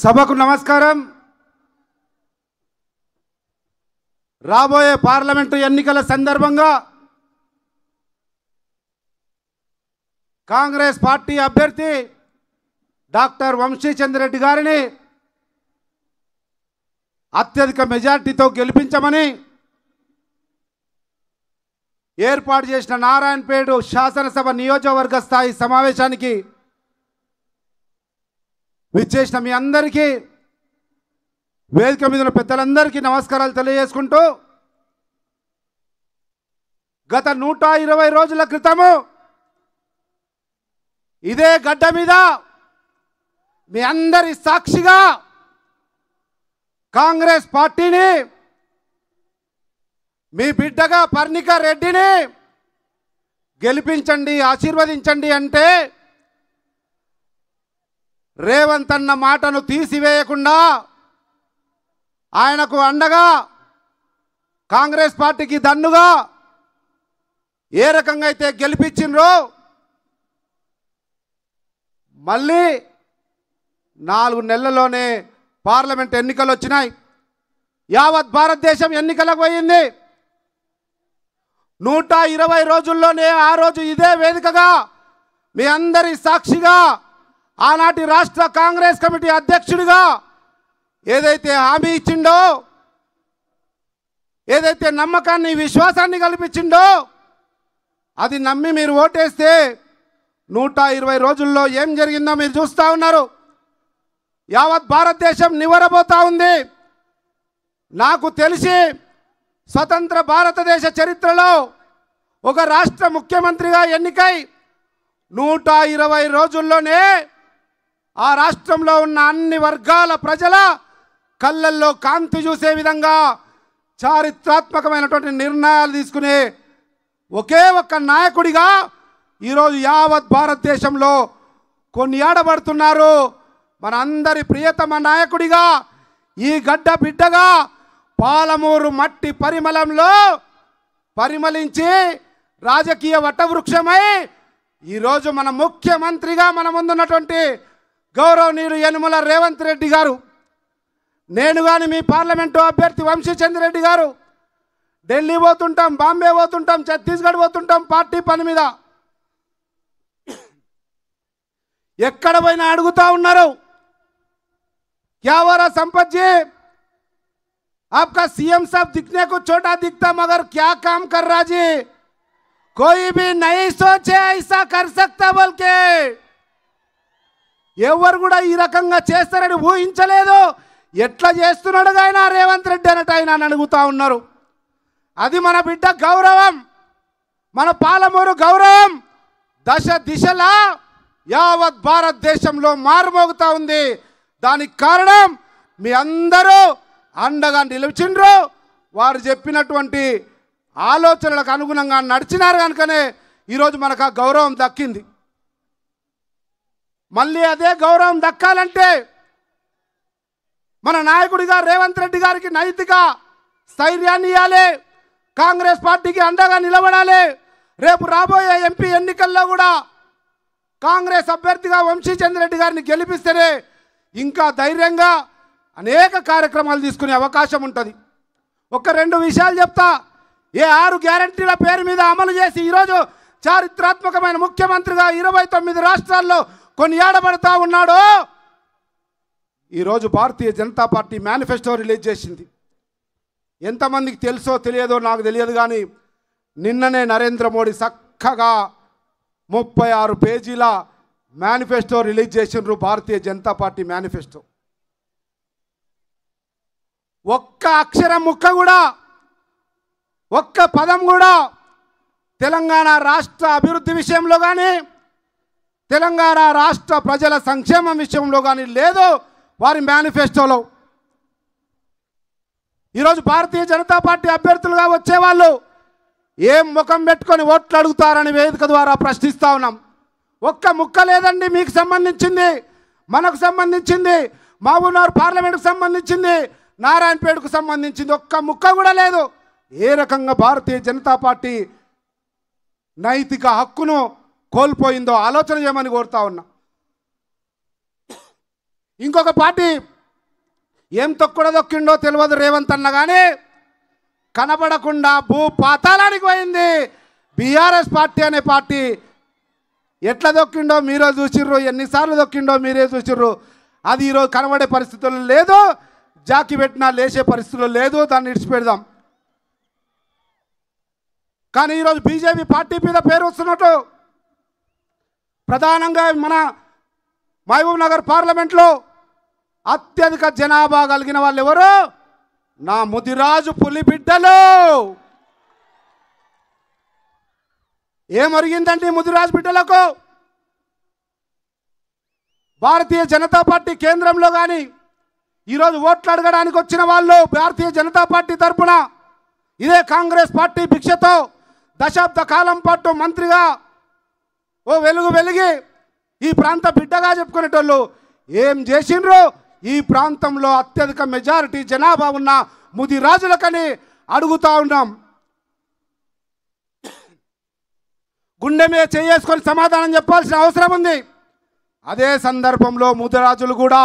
సభకు నమస్కారం. రాబోయే పార్లమెంటు ఎన్నికల సందర్భంగా కాంగ్రెస్ పార్టీ అభ్యర్థి డాక్టర్ వంశీచంద్రెడ్డి గారిని అత్యధిక మెజార్టీతో గెలిపించమని ఏర్పాటు చేసిన నారాయణపేట శాసనసభ నియోజకవర్గ స్థాయి సమావేశానికి విచ్చేసిన మీ అందరికీ, వేదిక మీద ఉన్న పెద్దలందరికీ నమస్కారాలు తెలియజేసుకుంటూ, గత 120 రోజుల క్రితము ఇదే గడ్డ మీద మీ అందరి సాక్షిగా కాంగ్రెస్ పార్టీని, మీ బిడ్డగా పర్ణిక రెడ్డిని గెలిపించండి, ఆశీర్వదించండి అంటే రేవంత్ అన్న మాటను తీసివేయకుండా ఆయనకు అండగా, కాంగ్రెస్ పార్టీకి దన్నుగా ఏ రకంగా అయితే గెలిపించిండ్రో, మళ్ళీ 4 నెలల్లోనే పార్లమెంట్ ఎన్నికలు వచ్చినాయి. యావత్ భారతదేశం ఎన్నికలకు పోయింది. 120 రోజుల్లోనే ఆ రోజు ఇదే వేదికగా మీ అందరి సాక్షిగా ఆనాటి రాష్ట్ర కాంగ్రెస్ కమిటీ అధ్యక్షుడిగా ఏదైతే హామీ ఇచ్చిండో, ఏదైతే నమ్మకాన్ని, విశ్వాసాన్ని కల్పించిండో, అది నమ్మి మీరు ఓటేస్తే 120 రోజుల్లో ఏం జరిగిందో మీరు చూస్తూ ఉన్నారు. యావత్ భారతదేశం నివరబోతా ఉంది. నాకు తెలిసి స్వతంత్ర భారతదేశ చరిత్రలో ఒక రాష్ట్ర ముఖ్యమంత్రిగా ఎన్నికై 120 రోజుల్లోనే ఆ రాష్ట్రంలో ఉన్న అన్ని వర్గాల ప్రజల కళ్ళల్లో కాంతి చూసే విధంగా చారిత్రాత్మకమైనటువంటి నిర్ణయాలు తీసుకునే ఒకే ఒక్క నాయకుడిగా ఈరోజు యావత్ భారతదేశంలో కొనియాడబడుతున్నారు. మన అందరి ప్రియతమ నాయకుడిగా, ఈ గడ్డ బిడ్డగా, పాలమూరు మట్టి పరిమళంలో పరిమళించి రాజకీయ వటవృక్షమై ఈరోజు మన ముఖ్యమంత్రిగా మన ముందున్నటువంటి గౌరవనీయుడు యనుమల రేవంత్ రెడ్డి గారు, నేను కానీ మీ పార్లమెంటు అభ్యర్థి వంశీచంద్రెడ్డి గారు ఢిల్లీ పోతుంటాం, బాంబే పోతుంటాం, ఛత్తీస్గఢ్ పోతుంటాం పార్టీ పని మీద. ఎక్కడ పోయినా అడుగుతా ఉన్నారు, क्या हो रहा संपत जी, आपका सीएम साहब दिखने को छोटा दिखता मगर क्या काम कर रहा जी, कोई भी नहीं सोचे ऐसा कर सकता बोल के. ఎవరు కూడా ఈ రకంగా చేస్తారని ఊహించలేదు. ఎట్లా చేస్తున్నాడు ఆయన రేవంత్ రెడ్డి అన్నట్టు ఆయన అడుగుతా ఉన్నారు. అది మన బిడ్డ గౌరవం, మన పాలమూరు గౌరవం దశ దిశలా యావత్ భారతదేశంలో మారుమోగుతా ఉంది. దానికి కారణం మీ అందరూ అండగా నిలిచిండ్రు. వారు చెప్పినటువంటి ఆలోచనలకు అనుగుణంగా నడిచినారు కనుకనే ఈరోజు మనకు ఆ గౌరవం దక్కింది. మళ్ళీ అదే గౌరవం దక్కాలంటే మన నాయకుడిగా రేవంత్ రెడ్డి గారికి నైతిక స్థైర్యాన్ని ఇవ్వాలి, కాంగ్రెస్ పార్టీకి అండగా నిలబడాలి. రేపు రాబోయే ఎంపీ ఎన్నికల్లో కూడా కాంగ్రెస్ అభ్యర్థిగా వంశీచంద్రెడ్డి గారిని గెలిపిస్తేనే ఇంకా ధైర్యంగా అనేక కార్యక్రమాలు తీసుకునే అవకాశం ఉంటుంది. ఒక 2 విషయాలు చెప్తా. ఏ 6 గ్యారంటీల పేరు మీద అమలు చేసి ఈరోజు చారిత్రాత్మకమైన ముఖ్యమంత్రిగా 29 రాష్ట్రాల్లో కొనియాడబడతా ఉన్నాడో, ఈరోజు Bharatiya Janata party manifesto release చేసింది. ఎంతమందికి తెలుసో తెలియదో నాకు తెలియదు కానీ నిన్ననే నరేంద్ర మోడీ చక్కగా 36 పేజీల మేనిఫెస్టో రిలీజ్ చేసిండ్రు. భారతీయ జనతా పార్టీ మేనిఫెస్టో ఒక్క అక్షరం ముక్క కూడా, ఒక్క పదం కూడా తెలంగాణ రాష్ట్ర అభివృద్ధి విషయంలో కానీ, తెలంగాణ రాష్ట్ర ప్రజల సంక్షేమం విషయంలో కానీ లేదు వారి మేనిఫెస్టోలో. ఈరోజు భారతీయ జనతా పార్టీ అభ్యర్థులుగా వచ్చేవాళ్ళు ఏం ముఖం పెట్టుకొని ఓట్లు అడుగుతారని వేదిక ద్వారా ప్రశ్నిస్తూ ఉన్నాం. ఒక్క ముక్క లేదండి మీకు సంబంధించింది, మనకు సంబంధించింది, మహబూబ్నగర్ పార్లమెంట్కు సంబంధించింది, నారాయణపేటకు సంబంధించింది, ఒక్క ముక్క కూడా లేదు. ఏ రకంగా భారతీయ జనతా పార్టీ నైతిక హక్కును కోల్పోయిందో ఆలోచన చేయమని కోరుతా ఉన్నా. ఇంకొక పార్టీ ఏం తొక్కిండో తెలియదు రేవంత్ అన్న కానీ కనబడకుండా భూ పాతాళానికి పోయింది బీఆర్ఎస్ పార్టీ అనే పార్టీ. ఎట్లా దొక్కిండో మీరే చూసిర్రు, ఎన్నిసార్లు దొక్కిండో మీరే చూసిర్రు. అది ఈరోజు కనబడే పరిస్థితుల్లో లేదు, జాకి పెట్టినా లేచే పరిస్థితుల్లో లేదు, దాన్ని ఇడిచిపెడదాం. కానీ ఈరోజు బీజేపీ పార్టీ మీద పేరు వస్తున్నట్టు ప్రధానంగా మన మహబూబ్ నగర్ పార్లమెంట్లో అత్యధిక జనాభా కలిగిన వాళ్ళు ఎవరు? నా ముదిరాజు పులి బిడ్డలు. ఏమరిగిందండి ముదిరాజు బిడ్డలకు? భారతీయ జనతా పార్టీ కేంద్రంలో కానీ ఈరోజు ఓట్లు అడగడానికి వచ్చిన వాళ్ళు భారతీయ జనతా పార్టీ తరఫున ఇదే కాంగ్రెస్ పార్టీ భిక్షతో దశాబ్ద కాలం పాటు మంత్రిగా ఓ వెలిగి ఈ ప్రాంత బిడ్డగా చెప్పుకునేటోళ్ళు ఏం చేసిండ్రు? ఈ ప్రాంతంలో అత్యధిక మెజారిటీ జనాభా ఉన్న ముదిరాజులకని అడుగుతా ఉన్నాం. గుండె మీద చేసుకొని సమాధానం చెప్పాల్సిన అవసరం ఉంది. అదే సందర్భంలో ముదిరాజులు కూడా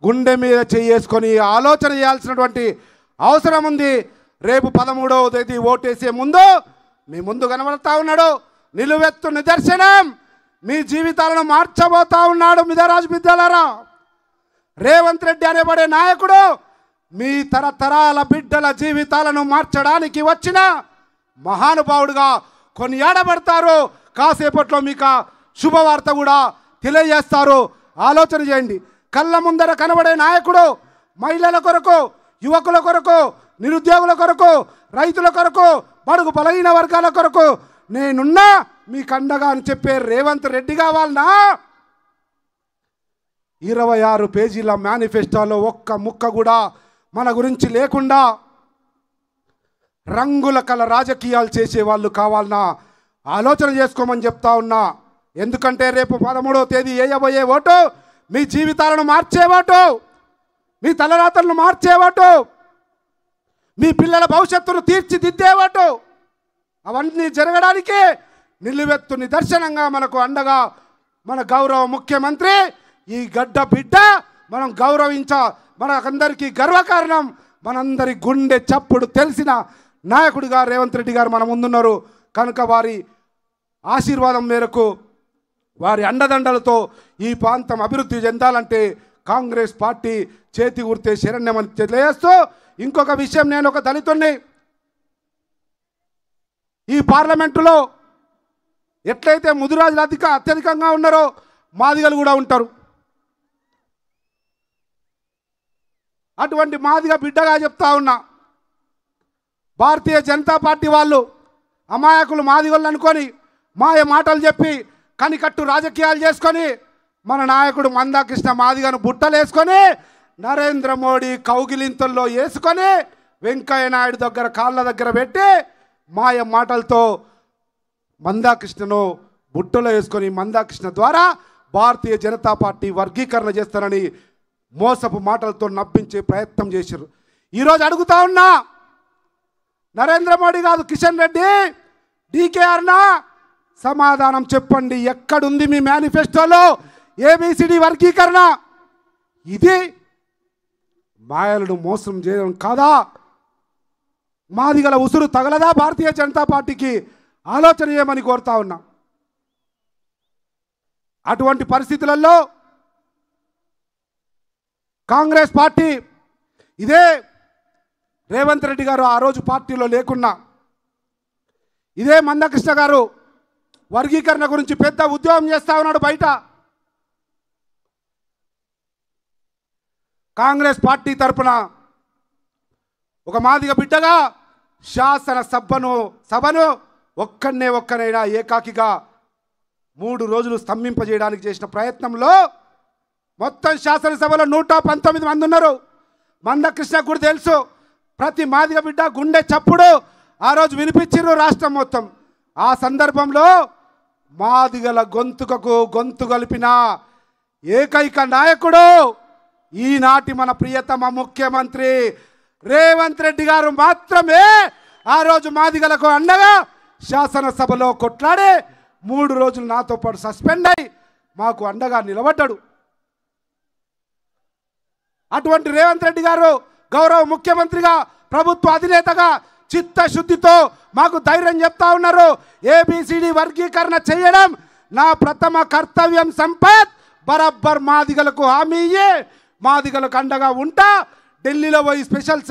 గుండె మీద చేసుకొని ఆలోచన చేయాల్సినటువంటి అవసరం ఉంది. రేపు 13వ తేదీ ఓటేసే ముందు మీ ముందు కనబడతా ఉన్నాడు నిలువెత్తు నిదర్శనం. మీ జీవితాలను మార్చబోతా ఉన్నాడు ముదిరాజు బిడ్డలారా. రేవంత్ రెడ్డి అనేబడే నాయకుడు మీ తరతరాల బిడ్డల జీవితాలను మార్చడానికి వచ్చిన మహానుభావుడుగా కొనియాడబడతారు. కాసేపట్లో మీకు శుభవార్త కూడా తెలియజేస్తారు. ఆలోచన చేయండి. కళ్ళ ముందర కనబడే నాయకుడు మహిళల కొరకు, యువకుల కొరకు, నిరుద్యోగుల కొరకు, రైతుల కొరకు, బడుగు బలహీన వర్గాల కొరకు నేనున్నా మీకు అండగా అని చెప్పే రేవంత్ రెడ్డి కావాలనా? 26 పేజీల మేనిఫెస్టోలో ఒక్క ముక్క కూడా మన గురించి లేకుండా రంగుల కల రాజకీయాలు చేసే వాళ్ళు కావాలన్నా? ఆలోచన చేసుకోమని చెప్తా ఉన్నా. ఎందుకంటే రేపు 13వ తేదీ వేయబోయే ఓటు మీ జీవితాలను మార్చే ఓటు, మీ తలరాతలను మార్చే ఓటు, మీ పిల్లల భవిష్యత్తును తీర్చిదిద్దే ఓటు. అవన్నీ జరగడానికి నిలువెత్తు నిదర్శనంగా మనకు అండగా మన గౌరవ ముఖ్యమంత్రి ఈ గడ్డ బిడ్డ. మనం మనకందరికీ గర్వకారణం. మనందరి గుండె చప్పుడు తెలిసిన నాయకుడిగా రేవంత్ రెడ్డి గారు మన ముందున్నారు. కనుక వారి ఆశీర్వాదం మేరకు, వారి అండదండలతో ఈ ప్రాంతం అభివృద్ధి చెందాలంటే కాంగ్రెస్ పార్టీ చేతి గుర్తే శరణ్యమని తెలియజేస్తూ, ఇంకొక విషయం, నేను ఒక దళితుణ్ణి. ఈ పార్లమెంటులో ఎట్లయితే ముదిరాజులు అత్యధికంగా ఉన్నారో మాదిగలు కూడా ఉంటారు. అటువంటి మాదిగ బిడ్డగా చెప్తా ఉన్నా, భారతీయ జనతా పార్టీ వాళ్ళు అమాయకులు మాదిగోళ్ళు అనుకొని మాయ మాటలు చెప్పి కనికట్టు రాజకీయాలు చేసుకొని మన నాయకుడు మందాకృష్ణ మాదిగను బుట్టలేసుకొని నరేంద్ర మోడీ కౌగిలింతల్లో వేసుకొని వెంకయ్య నాయుడు దగ్గర కాళ్ళ దగ్గర పెట్టి మాయ మాటలతో మందాకృష్ణను బుట్టలో వేసుకొని మందాకృష్ణ ద్వారా భారతీయ జనతా పార్టీ వర్గీకరణ చేస్తారని మోసపు మాటలతో నవ్వించే ప్రయత్నం చేశారు. ఈరోజు అడుగుతా ఉన్నా, నరేంద్ర మోడీ కాదు, కిషన్ రెడ్డి, డీకేఆర్నా సమాధానం చెప్పండి. ఎక్కడుంది మీ మేనిఫెస్టోలో ఏబిసిడి వర్గీకరణ? ఇది మాయలను మోసం చేయడం కాదా? మాదిగల ఉసురు తగలదా భారతీయ జనతా పార్టీకి? ఆలోచన చేయమని కోరుతా ఉన్నా. అటువంటి పరిస్థితులలో కాంగ్రెస్ పార్టీ, ఇదే రేవంత్ రెడ్డి గారు ఆ రోజు పార్టీలో లేకున్నా, ఇదే మందకృష్ణ గారు వర్గీకరణ గురించి పెద్ద ఉద్యమం చేస్తా ఉన్నాడు బయట. కాంగ్రెస్ పార్టీ తరఫున ఒక మాదిగ బిడ్డగా శాసన సభను ఒక్కనైనా ఏకాకిగా 3 రోజులు స్తంభింపజేయడానికి చేసిన ప్రయత్నంలో మొత్తం శాసనసభలో 119 మంది ఉన్నారు. మందకృష్ణ కూడా తెలుసు, ప్రతి మాదిగ బిడ్డ గుండె చప్పుడు ఆ రోజు వినిపించిర్రు రాష్ట్రం మొత్తం. ఆ సందర్భంలో మాదిగల గొంతుకకు గొంతు కలిపిన ఏకైక నాయకుడు ఈనాటి మన ప్రియతమ ముఖ్యమంత్రి రేవంత్ రెడ్డి గారు మాత్రమే. ఆ రోజు మాదిగలకు అండగా శాసనసభలో కొట్లాడే 3 రోజులు నాతో పాటు సస్పెండ్ అయి మాకు అండగా నిలబడ్డాడు. అటువంటి రేవంత్ రెడ్డి గారు గౌరవ ముఖ్యమంత్రిగా ప్రభుత్వ అధినేతగా చిత్తశుద్ధితో మాకు ధైర్యం చెప్తా ఉన్నారు. ఏబిసిడి వర్గీకరణ చేయడం నా ప్రథమ కర్తవ్యం సంపత్. బరాబర్ మాదిగలకు హామీ ఇయ్యి, మాదిగలకు అండగా ఉంటా. ఢిల్లీలో పోయి స్పెషల్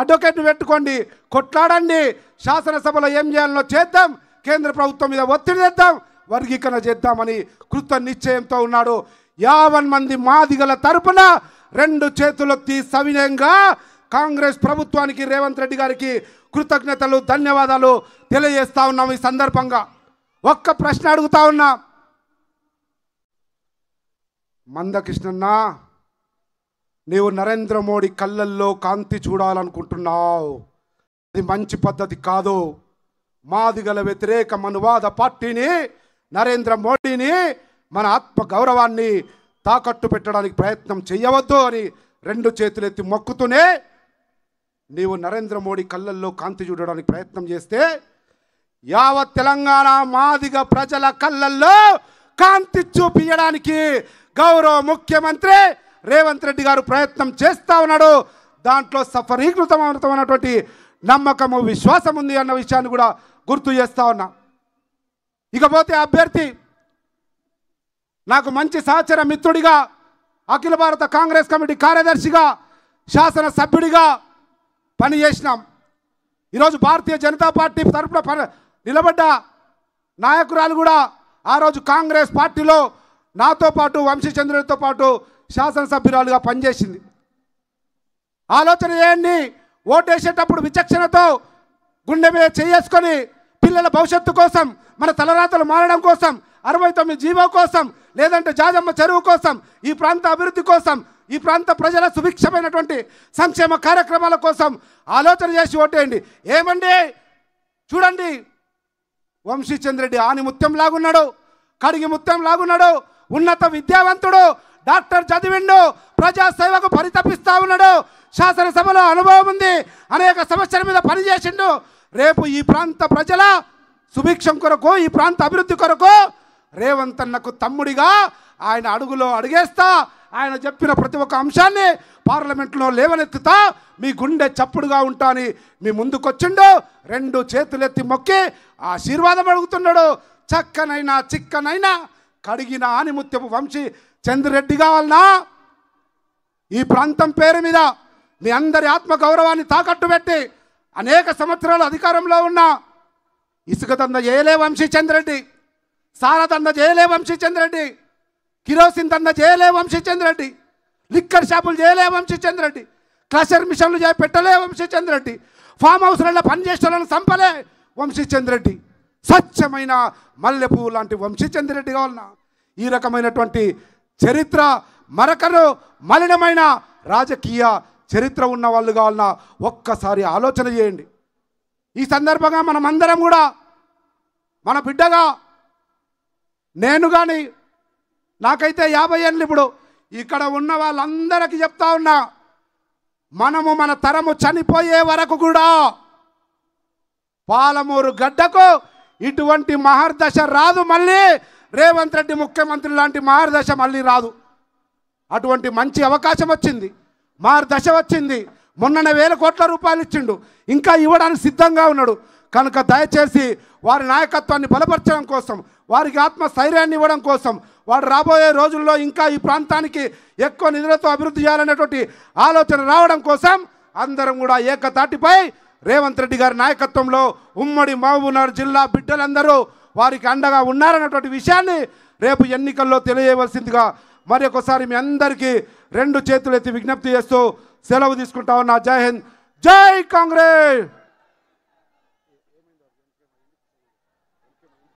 అడ్వకేట్ పెట్టుకోండి, కొట్లాడండి. శాసనసభలో ఏం చేయాలో చేద్దాం, కేంద్ర ప్రభుత్వం మీద ఒత్తిడి తెద్దాం, వర్గీకరణ చేద్దామని కృత నిశ్చయంతో ఉన్నాడు. 50 మంది మాదిగల తరపున 2 చేతులెత్తి సవినయంగా కాంగ్రెస్ ప్రభుత్వానికి రేవంత్ రెడ్డి గారికి కృతజ్ఞతలు ధన్యవాదాలు తెలియజేస్తా ఉన్నాం. ఈ సందర్భంగా ఒక్క ప్రశ్న అడుగుతా ఉన్నా. మందకృష్ణన్న, నీవు నరేంద్ర మోడీ కళ్ళల్లో కాంతి చూడాలనుకుంటున్నావు. అది మంచి పద్ధతి కాదు. మాదిగల వ్యతిరేక మనువాద పార్టీని, నరేంద్ర మోడీని, మన ఆత్మ గౌరవాన్ని తాకట్టు పెట్టడానికి ప్రయత్నం చేయవద్దు అని 2 చేతులెత్తి మొక్కుతూనే నీవు నరేంద్ర మోడీ కళ్ళల్లో కాంతి చూడడానికి ప్రయత్నం చేస్తే యావత్ తెలంగాణ మాదిగ ప్రజల కళ్ళల్లో కాంతి చూపించడానికి గౌరవ ముఖ్యమంత్రి రేవంత్ రెడ్డి గారు ప్రయత్నం చేస్తూ ఉన్నాడు. దాంట్లో సఫలీకృతమైనటువంటి నమ్మకము విశ్వాసం ఉంది అన్న విషయాన్ని కూడా గుర్తు చేస్తూ ఉన్నా. ఇకపోతే అభ్యర్థి నాకు మంచి సహచర మిత్రుడిగా, అఖిల భారత కాంగ్రెస్ కమిటీ కార్యదర్శిగా, శాసనసభ్యుడిగా పనిచేసినాం. ఈరోజు భారతీయ జనతా పార్టీ తరఫున నిలబడ్డ నాయకురాలు కూడా ఆ రోజు కాంగ్రెస్ పార్టీలో నాతో పాటు వంశీచంద్రుడితో పాటు శాసనసభ్యురాలుగా పనిచేసింది. ఆలోచన చేయండి. ఓటేసేటప్పుడు విచక్షణతో గుండె మీద చేసుకొని పిల్లల భవిష్యత్తు కోసం, మన తలరాతలు మారడం కోసం, 69 జీవో కోసం, లేదంటే జాజమ్మ చెరువు కోసం, ఈ ప్రాంత అభివృద్ధి కోసం, ఈ ప్రాంత ప్రజల సుభిక్షమైనటువంటి సంక్షేమ కార్యక్రమాల కోసం ఆలోచన చేసి ఓటేయండి. ఏమండి చూడండి, వంశీచంద్రెడ్డి ఆని ముత్యం లాగున్నాడు, కడిగి ముత్యం లాగున్నాడు, ఉన్నత విద్యావంతుడు, డాక్టర్ చదివిండు, ప్రజాసేవకు పరితపిస్తూ ఉన్నాడు, శాసనసభలో అనుభవం ఉంది, అనేక సమస్యల మీద పనిచేసిండు. రేపు ఈ ప్రాంత ప్రజల సుభిక్షం కొరకు, ఈ ప్రాంత అభివృద్ధి కొరకు రేవంత్ అన్నకు తమ్ముడిగా ఆయన అడుగులో అడుగేస్తా, ఆయన చెప్పిన ప్రతి ఒక్క అంశాన్ని పార్లమెంట్లో లేవనెత్తుతా, మీ గుండె చప్పుడుగా ఉంటా అని మీ ముందుకొచ్చిండు. 2 చేతులెత్తి మొక్కి ఆశీర్వాదం అడుగుతున్నాడు. చక్కనైనా చిక్కనైనా కడిగిన ఆనిముత్యపు వంశీ చంద్రెడ్డి కావాలనా? ఈ ప్రాంతం పేరు మీద మీ అందరి ఆత్మ గౌరవాన్ని తాకట్టు పెట్టి అనేక సంవత్సరాలు అధికారంలో ఉన్న ఇసుక దంద చేయలే వంశీచంద్రెడ్డి, సారా దంద చేయలే వంశీచంద్రెడ్డి, కిరోసిన్ దంద చేయలే వంశీచంద్రెడ్డి, లిక్కర్ షాపులు చేయలే వంశీచంద్రెడ్డి, క్లషర్ మిషన్లు పెట్టలే వంశీచంద్రెడ్డి, ఫామ్ హౌస్లలో పనిచేసేవాళ్ళని చంపలే వంశీచంద్రెడ్డి. స్వచ్ఛమైన మల్లెపూ లాంటి వంశీచంద్రెడ్డి కావాలన్నా? ఈ రకమైనటువంటి చరిత్ర మరకరు మలినమైన రాజకీయ చరిత్ర ఉన్న వాళ్ళు కావాలన్నా? ఒక్కసారి ఆలోచన చేయండి. ఈ సందర్భంగా మనమందరం కూడా మన బిడ్డగా, నేను కానీ నాకైతే 50 ఏళ్ళు, ఇప్పుడు ఇక్కడ ఉన్న వాళ్ళందరికీ చెప్తా ఉన్నా, మనము మన తరము చనిపోయే వరకు కూడా పాలమూరు గడ్డకు ఇటువంటి మహర్దశ రాదు. మళ్ళీ రేవంత్ రెడ్డి ముఖ్యమంత్రి లాంటి మహర్దశ మళ్ళీ రాదు. అటువంటి మంచి అవకాశం వచ్చింది, మహర్దశ వచ్చింది. మొన్ననే 1000 కోట్ల రూపాయలు ఇచ్చిండు, ఇంకా ఇవ్వడానికి సిద్ధంగా ఉన్నాడు. కనుక దయచేసి వారి నాయకత్వాన్ని బలపరచడం కోసం, వారికి ఆత్మస్థైర్యాన్ని ఇవ్వడం కోసం, వాడు రాబోయే రోజుల్లో ఇంకా ఈ ప్రాంతానికి ఎక్కువ నిధులతో అభివృద్ధి చేయాలనేటువంటి ఆలోచన రావడం కోసం అందరం కూడా ఏకతాటిపై రేవంత్ రెడ్డి గారి నాయకత్వంలో ఉమ్మడి మహబూబ్నగర్ జిల్లా బిడ్డలందరూ వారికి అండగా ఉన్నారన్నటువంటి విషయాన్ని రేపు ఎన్నికల్లో తెలియవలసిందిగా మరొకసారి మీ అందరికీ 2 చేతులెత్తి విజ్ఞప్తి చేస్తూ సెలవు తీసుకుంటా ఉన్నా. జై హింద్, జై కాంగ్రెస్.